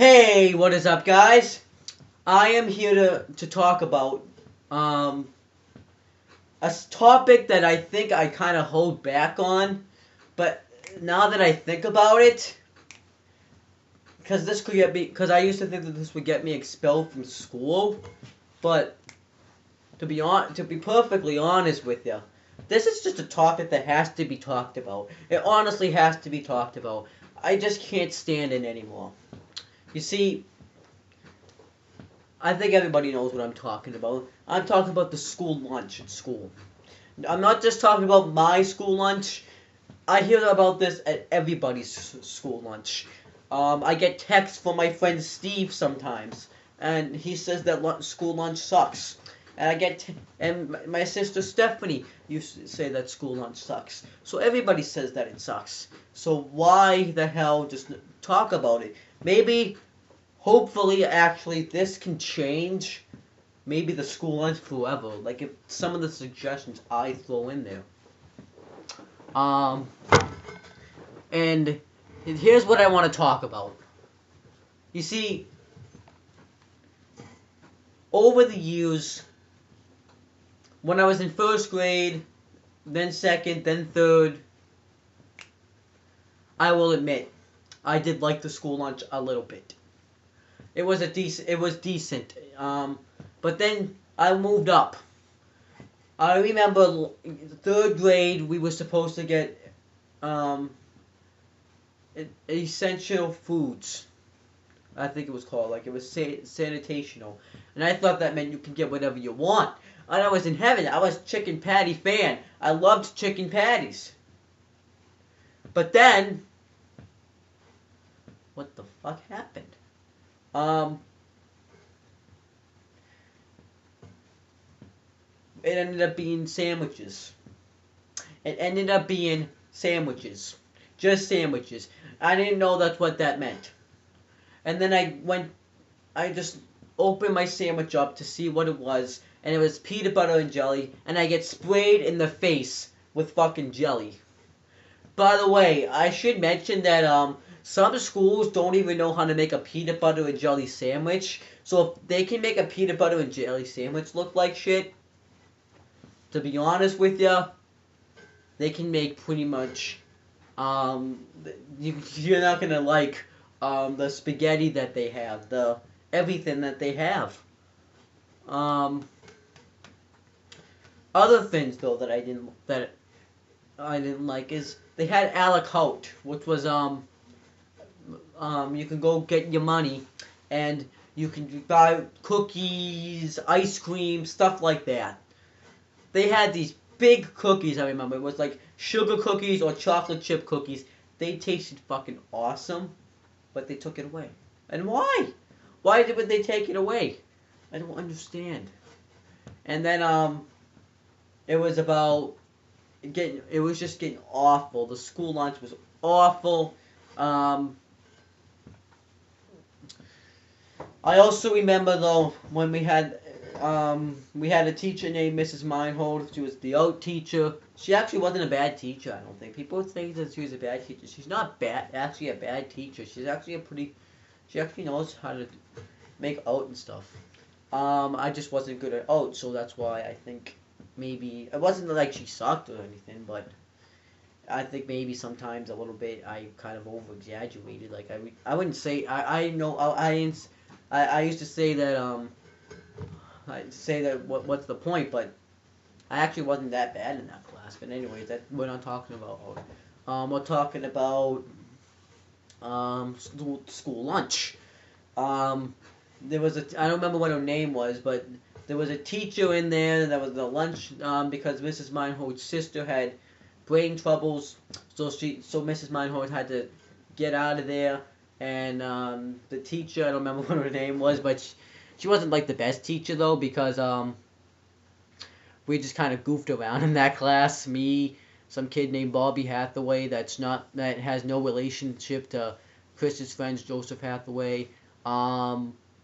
Hey, what is up, guys? I am here to talk about um, a topic that I think I kind of hold back on, but now that I think about it, because this could get me, because I used to think that this would get me expelled from school, but to be perfectly honest with you, this is just a topic that has to be talked about. It honestly has to be talked about. I just can't stand it anymore. You see, I think everybody knows what I'm talking about. I'm talking about the school lunch at school. I'm not just talking about my school lunch. I hear about this at everybody's school lunch. I get texts from my friend Steve sometimes, and he says that school lunch sucks. And and my sister Stephanie used to say that school lunch sucks. So everybody says that it sucks. So why the hell just talk about it? Maybe, hopefully, actually, this can change. Maybe the school lunch forever. Like if some of the suggestions I throw in there. Um, and here's what I want to talk about. You see, over the years, when I was in first grade, then second, then third, I will admit, I did like the school lunch a little bit. It was decent. But then I moved up. I remember third grade we were supposed to get um, essential foods. I think it was called, like it was sanitational, and I thought that meant you can get whatever you want. And I was in heaven. I was chicken patty fan. I loved chicken patties. But then, what the fuck happened? Um, it ended up being sandwiches. It ended up being sandwiches. Just sandwiches. I didn't know that's what that meant. And then I just opened my sandwich up to see what it was, and it was peanut butter and jelly, and I get sprayed in the face with fucking jelly. By the way, I should mention that some schools don't even know how to make a peanut butter and jelly sandwich. So if they can make a peanut butter and jelly sandwich look like shit, to be honest with you, they can make pretty much um, you're not gonna like the spaghetti that they have, the everything that they have. Um, Other things though that I didn't like is they had a la carte, which was you can go get your money and you can buy cookies, ice cream, stuff like that. They had these big cookies. I remember it was like sugar cookies or chocolate chip cookies. They tasted fucking awesome, but they took it away. And why? Would they take it away? I don't understand. And then it was about getting. It was just getting awful. The school lunch was awful. Um, I also remember though when we had a teacher named Mrs. Meinhold. She was the art teacher. She actually wasn't a bad teacher. I don't think people think that she was a bad teacher. She's not bad. Actually, a bad teacher. She's actually a pretty. She actually knows how to make art and stuff. I just wasn't good at art, so that's why I think maybe it wasn't like she sucked or anything, but I think maybe sometimes a little bit I kind of over exaggerated. Like I wouldn't say I know I used to say that I'd say that what's the point, but I actually wasn't that bad in that class. But anyways, that we're not talking about. We're talking about school lunch. There was I don't remember what her name was, but there was a teacher in there that was the lunch because Mrs. Meinhold's sister had brain troubles, so Mrs. Meinhold had to get out of there, and the teacher, I don't remember what her name was, but she wasn't like the best teacher though, because we just kind of goofed around in that class. Me, some kid named Bobby Hathaway that has no relationship to Chris's friends Joseph Hathaway,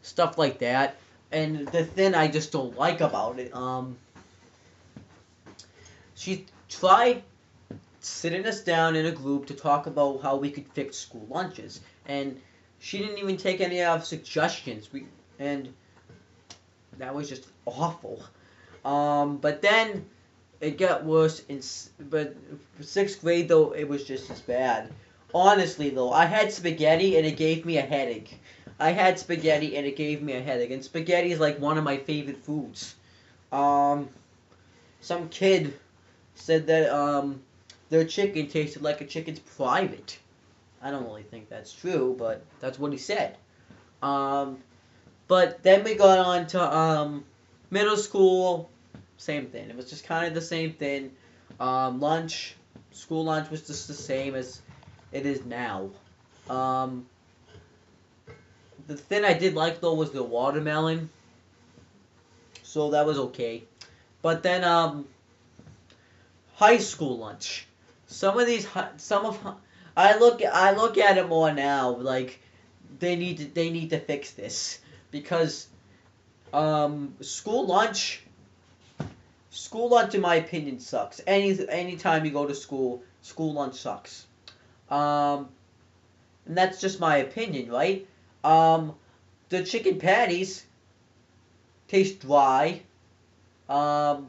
stuff like that. And the thing I just don't like about it, she tried sitting us down in a group to talk about how we could fix school lunches. And She didn't even take any of our suggestions. And that was just awful. But then it got worse. But for 6th grade though, it was just as bad. Honestly though, I had spaghetti and it gave me a headache. I had spaghetti and it gave me a headache. And spaghetti is like one of my favorite foods. Some kid said that their chicken tasted like a chicken's private. I don't really think that's true, but that's what he said. But then we got on to middle school, same thing. It was just kind of the same thing. School lunch was just the same as it is now. The thing I did like though was the watermelon, so that was okay. But then high school lunch. I look at it more now like they need to fix this because school lunch in my opinion sucks. Anytime you go to school lunch sucks. And that's just my opinion, right? The chicken patties taste dry. Let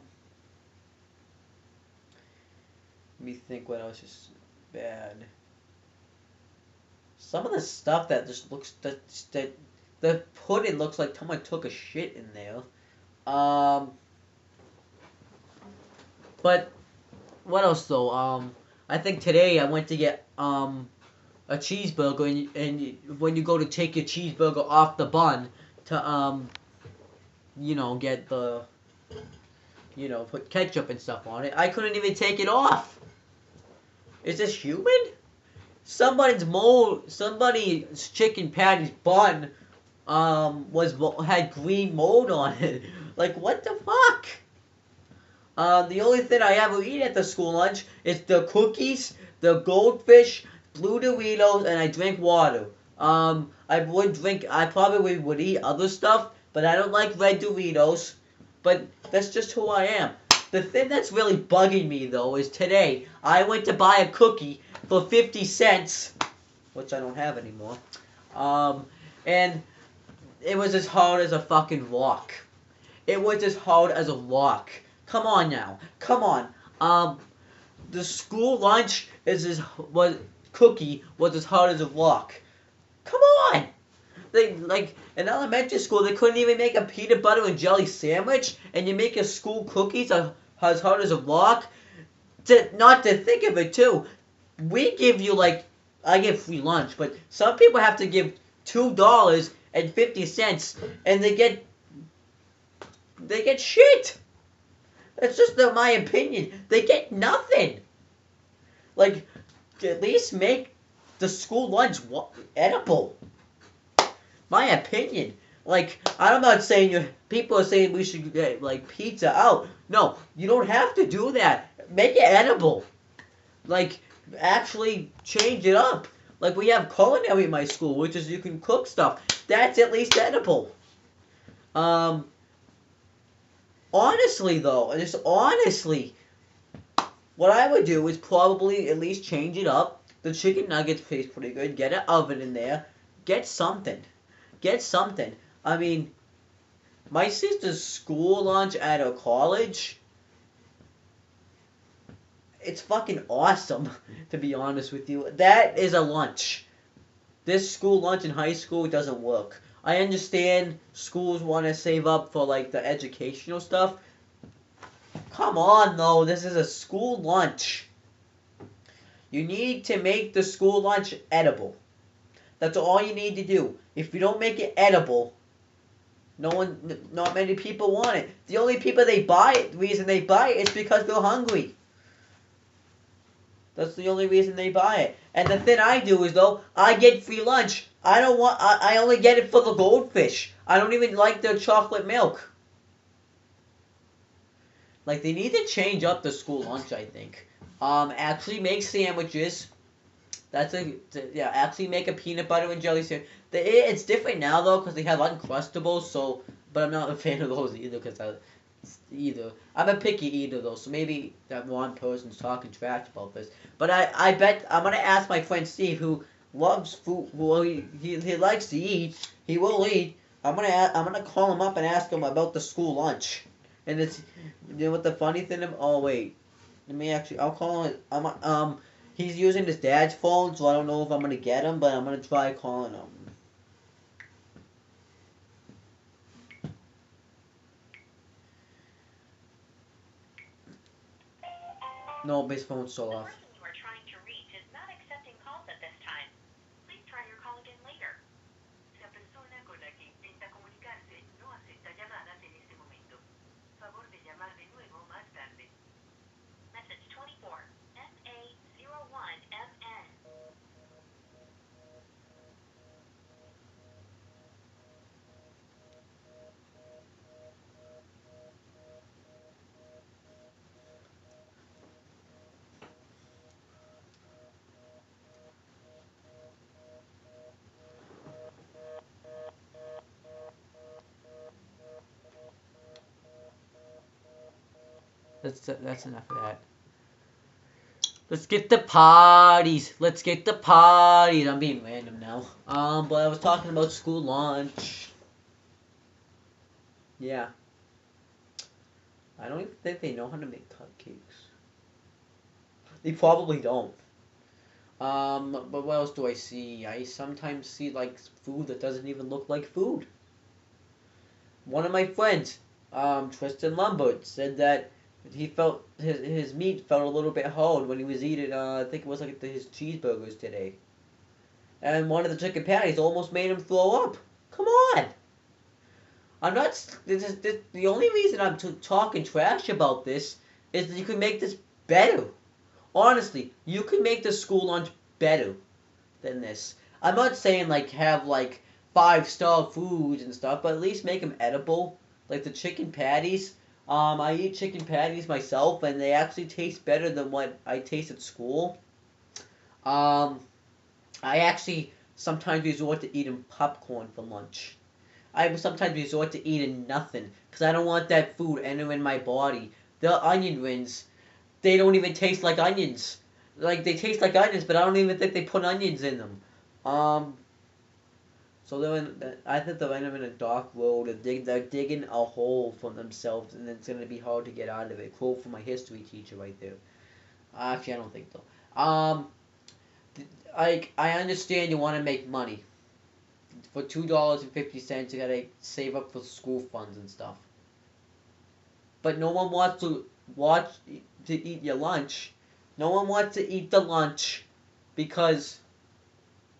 me think what else is bad. Some of the stuff that just looks that the pudding looks like someone took a shit in there. But what else though? I think today I went to get a cheeseburger, and when you go to take your cheeseburger off the bun to get the put ketchup and stuff on it, I couldn't even take it off. Is this human? Somebody's chicken patty's bun had green mold on it. Like what the fuck? The only thing I ever eat at the school lunch is the cookies, the goldfish, blue Doritos, and I drink water. I probably would eat other stuff, but I don't like red Doritos. But that's just who I am. The thing that's really bugging me though is today I went to buy a cookie for 50 cents, which I don't have anymore. And it was as hard as a fucking rock. It was as hard as a rock. Come on now. Come on. The school lunch cookie was as hard as a rock. Come on. Like in elementary school, they couldn't even make a peanut butter and jelly sandwich, and you make your school cookies as hard as a rock. Not to think of it too, we give you I get free lunch, but some people have to give $2.50, and they get shit. That's just my opinion. They get nothing. Like, at least make the school lunch edible. My opinion. Like, I'm not saying people are saying we should get pizza out. No, you don't have to do that. Make it edible. Like, actually change it up. Like, we have culinary in my school, which is you can cook stuff. That's at least edible. Honestly, though, what I would do is probably at least change it up. The chicken nuggets taste pretty good. Get an oven in there. Get something. I mean, my sister's school lunch at her college, it's fucking awesome, to be honest with you. That is a lunch. This school lunch in high school doesn't work. I understand schools want to save up for the educational stuff. Come on though, this is a school lunch. You need to make the school lunch edible. That's all you need to do. If you don't make it edible, not many people want it. The only people the reason they buy it is because they're hungry. That's the only reason they buy it. And the thing I do is though, I get free lunch. I only get it for the goldfish. I don't even like their chocolate milk. They need to change up the school lunch, I think. Actually make sandwiches. Actually make a peanut butter and jelly sandwich. It's different now though because they have Uncrustables. But I'm not a fan of those either. I'm a picky eater though, so maybe that one person's talking trash about this. But I bet I'm gonna ask my friend Steve, who loves food. Well, he likes to eat. He will eat. I'm gonna call him up and ask him about the school lunch. And it's, you know what the funny thing of, oh wait, let me actually, I'll call him. He's using his dad's phone, so I don't know if I'm gonna get him, but I'm gonna try calling him. No, his phone's still off. That's enough of that. Let's get the parties. Let's get the parties. I'm being random now. But I was talking about school lunch. Yeah. I don't even think they know how to make cupcakes. They probably don't. But what else do I see? I sometimes see like food that doesn't even look like food. One of my friends, Tristan Lombard, said that he felt his meat felt a little bit hard when he was eating. I think it was like his cheeseburgers today, and one of the chicken patties almost made him throw up. Come on, I'm not. The only reason I'm talking trash about this is that you can make this better. Honestly, you can make the school lunch better than this. I'm not saying like have like 5-star foods and stuff, but at least make them edible. Like the chicken patties. I eat chicken patties myself, and they actually taste better than what I taste at school. Um, I actually sometimes resort to eating popcorn for lunch. I sometimes resort to eating nothing because I don't want that food entering my body. The onion rings, they don't even taste like onions. Like they taste like onions, but I don't even think they put onions in them. Um, so I think they're in a dark road. They're digging a hole for themselves, and it's gonna be hard to get out of it. Quote from my history teacher right there. Actually, I don't think so. I understand you want to make money. For $2.50, you gotta save up for school funds and stuff. But no one wants to watch to eat your lunch. No one wants to eat the lunch because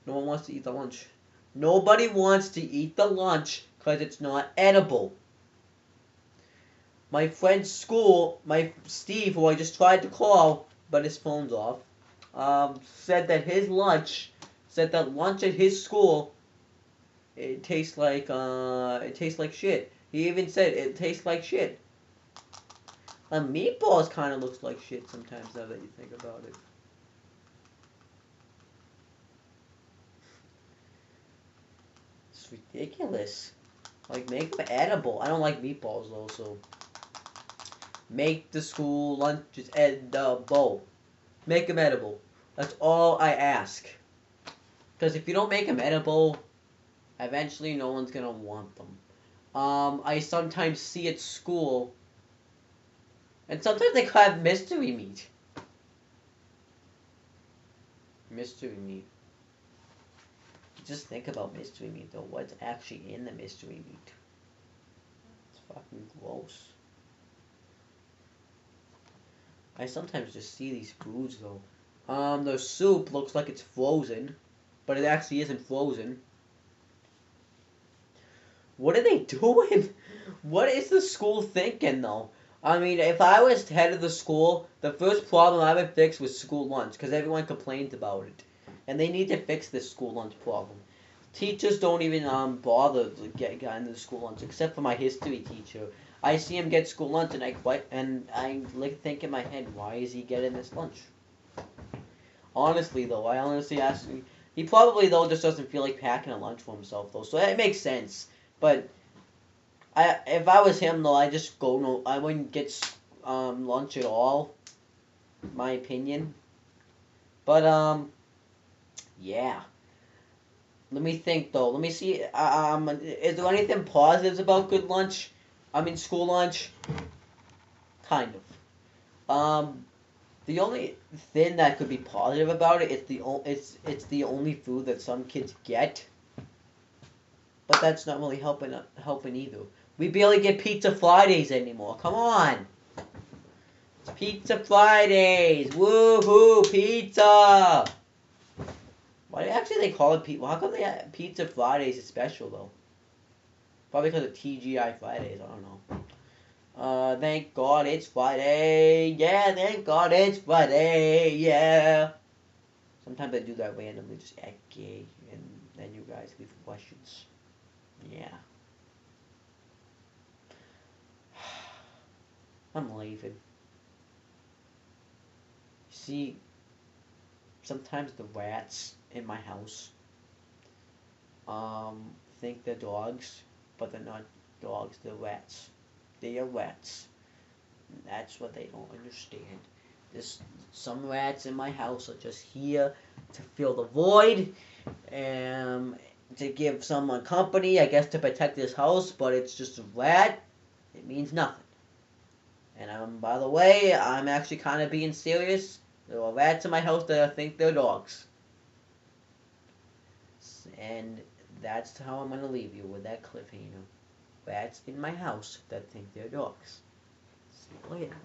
no one wants to eat the lunch. Nobody wants to eat the lunch because it's not edible. My friend's school, my Steve, who I just tried to call, but his phone's off, said that lunch at his school, it tastes like shit. He even said it tastes like shit. Meatballs kind of looks like shit sometimes now that you think about it. It's ridiculous. Like, make them edible. I don't like meatballs, though, so... Make the school lunches edible. Make them edible. That's all I ask. Because if you don't make them edible, eventually no one's going to want them. I sometimes see at school... And sometimes they have mystery meat. Mystery meat. Just think about mystery meat, though. What's actually in the mystery meat? It's fucking gross. I sometimes just see these foods, though. The soup looks like it's frozen, but it actually isn't frozen. What are they doing? What is the school thinking, though? I mean, if I was head of the school, the first problem I would fix was school lunch, because everyone complains about it. And they need to fix this school lunch problem. Teachers don't even bother to get into the school lunch, except for my history teacher. I see him get school lunch, and I think in my head, why is he getting this lunch? Honestly, though, I honestly ask. He probably though just doesn't feel like packing a lunch for himself, though. So that makes sense. But if I was him, though, I just go no. I wouldn't get lunch at all. My opinion. But yeah. Let me think though. Let me see. Is there anything positives about good lunch? I mean, school lunch. Kind of. The only thing that could be positive about it is it's the only food that some kids get, but that's not really helping either. We barely get Pizza Fridays anymore. Come on, it's Pizza Fridays. Woohoo, pizza! Why actually they call it pizza? How come Pizza Fridays is special though? Probably because of TGI Fridays. I don't know. Thank God it's Friday. Yeah, thank God it's Friday. Yeah. Sometimes I do that randomly, just act gay, and then you guys leave questions. Yeah. I'm leaving. See, sometimes the rats in my house, think they're dogs, but they're not dogs, they're rats. They are rats. That's what they don't understand. There's some rats in my house are just here to fill the void, and to give someone company, I guess to protect this house, but it's just a rat. It means nothing. And by the way, I'm actually kind of being serious. There are rats in my house that I think they're dogs. And that's how I'm going to leave you with that cliffhanger. Rats in my house that think they're dogs. See you later.